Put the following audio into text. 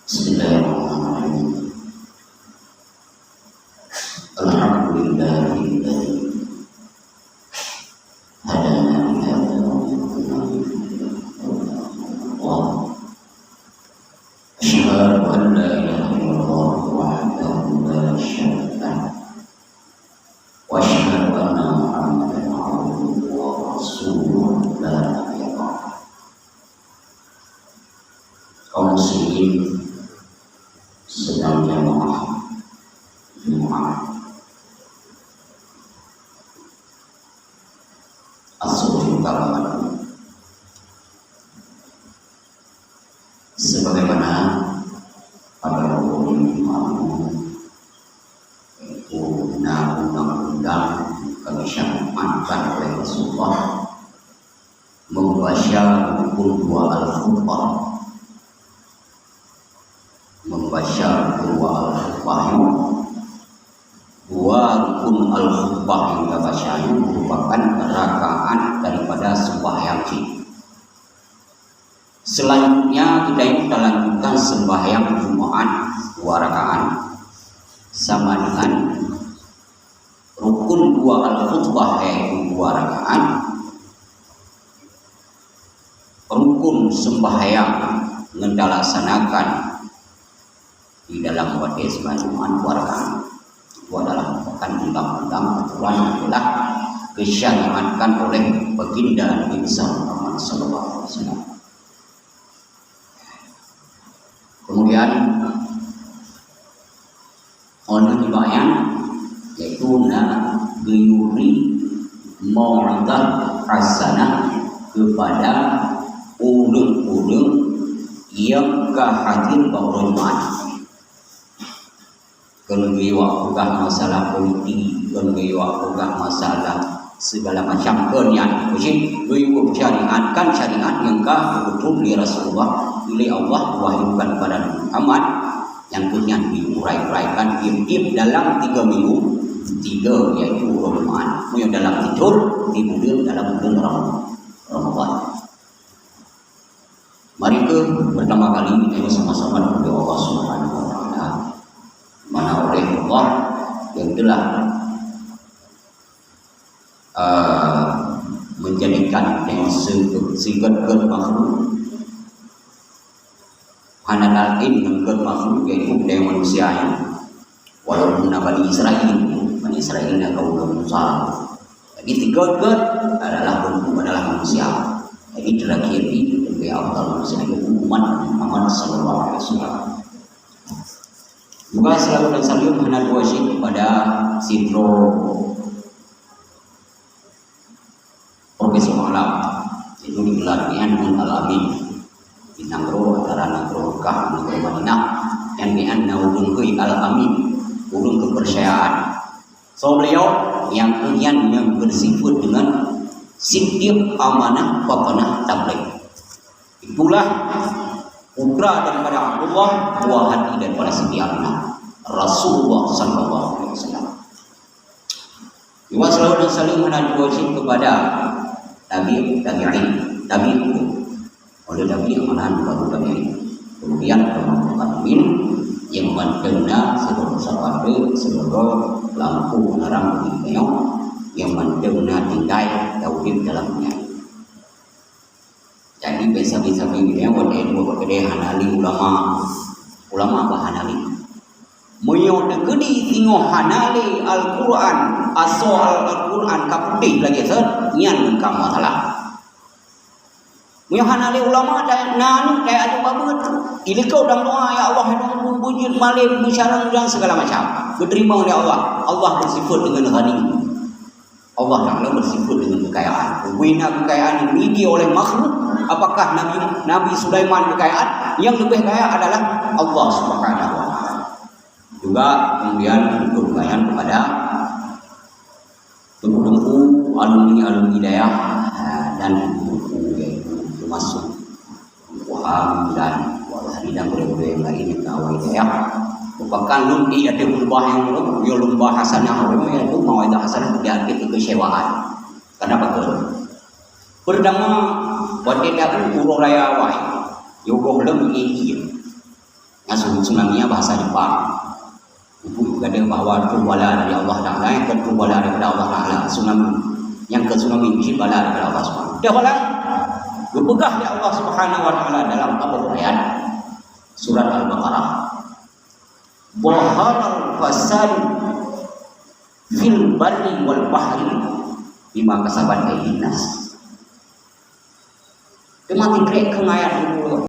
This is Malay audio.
Bismillahirrahmanirrahim. Alhamdulillahilladzi hadana li hadza wa ma kunna linahtadiya lawla an asyhadu an la ilaha illallah wahdahu la syarika lahu wa asyhadu anna Muhammadan abduhu wa rasuluhu la nabiyya ba'dahu. Kaum muslimin sedang jamaah Jumat As-Subuh Karawang, sebagaimana pada umum itu undang-undang kesyariatan oleh Rasulullah membaca buku 2 Al-Furqan dua al-khutbah. Dua rukun al-khutbah yang kita baca merupakan rakaat daripada sembahyang kita. Selanjutnya kita lanjutkan sembahyang Jumat 2 rakaat sama dengan rukun 2 al-khutbah yaitu 2 rakaat. Rukun sembahyang mendalaksanakan di dalam wadai sembahyang Jumat 2 rakaat. Itu adalah merupakan undang-undang aturan yang telah disyariatkan oleh baginda Nabi Muhammad SAW. Kemudian ono dibayang yaitu guyuri mau'izah hasanah kepada ulun-ulun yang hadir pada Jumat. Kalau waktu masalah politik, kalau masalah segala macam kenyan, mesti dulu syariatkan syariat yang betul di Rasulullah oleh Allah wahyukan kepada Muhammad yang kenyan diurai-uraikan diam-diam dalam 3 minggu 3 yaitu Ramadan. Yang dalam tidur kemudian dalam bulan Ramadan. Mari ke pertama kali kita sama-sama berdoa Allah Subhanahu wa taala. Mana oleh Allah yang telah menjadikan yang segala makhluk hanalain dengan makhluk yaitu dari manusia yang walaupun Bani Israel yang kaum Musa. Jadi 3 god adalah bentuk adalah manusia. Jadi terakhir itu dari Allah manusia itu umat Muhammad sallallahu alaihi wasallam. Juga selalu dan selalu mengenal wajib kepada Sidro Profesor Alam itu digelar dengan Al-Amin di Nagro antara Nagro Kah Nagro Madinah yang dianna ulun Al-Amin ulun kepercayaan. So beliau yang kemudian yang bersifat dengan siddiq amanah papanah tabligh. Itulah putra daripada Abdullah buah hati daripada Siti Aminah Rasulullah sallallahu alaihi wasallam. Juga selalu dan selalu menadu wajib kepada tabi'in oleh tabi'in manahan baru tabi'in. Kemudian tabi'in yang mendena sebagai lampu penerang dunia yang mendena tinggai tauhid dalamnya. Jadi biasa-biasa begini wadai dua kedai hanali ulama bahanali. Moyo degedi tingo hanali Al-Quran asal Al-Quran kaputih lagi nyan kamu salah. Moyo hanali ulama dan nan kayak aju babut. Ini kau dan doa ya Allah hidung bujur malim musyarak dan segala macam. Diterima oleh Allah. Allah bersifat dengan ghani. Allah Ta'ala bersifat dengan kekayaan. Wina kekayaan yang dimiliki oleh makhluk. Apakah Nabi Sulaiman kekayaan? Yang lebih kaya adalah Allah Subhanahu wa taala. Juga kemudian kekayaan kepada tengku-tengku alumni hidayah dan buku yaitu termasuk Wahab dan Walhari dan beberapa yang lain yang kawal hidayah. Merupakan lumbi ada lembah yang lembah hasanah yaitu mawadah hasanah tidak ada kekecewaan. Kenapa tu? Pertama wadai uro raya wai yogo belum ini ngasuh tsunami bahasa Jepang. Ibu ada bahawa tuwala dari Allah Taala yang kedua daripada Allah Taala tsunami yang ke tsunami mesti bala daripada Allah Subhanahu. Dah bala berpegah di Allah Subhanahu wa taala dalam ayat surat Al-Baqarah. Baharal fasad fil barri wal bahri bima kasabat aydin nas. Kemati krek ayat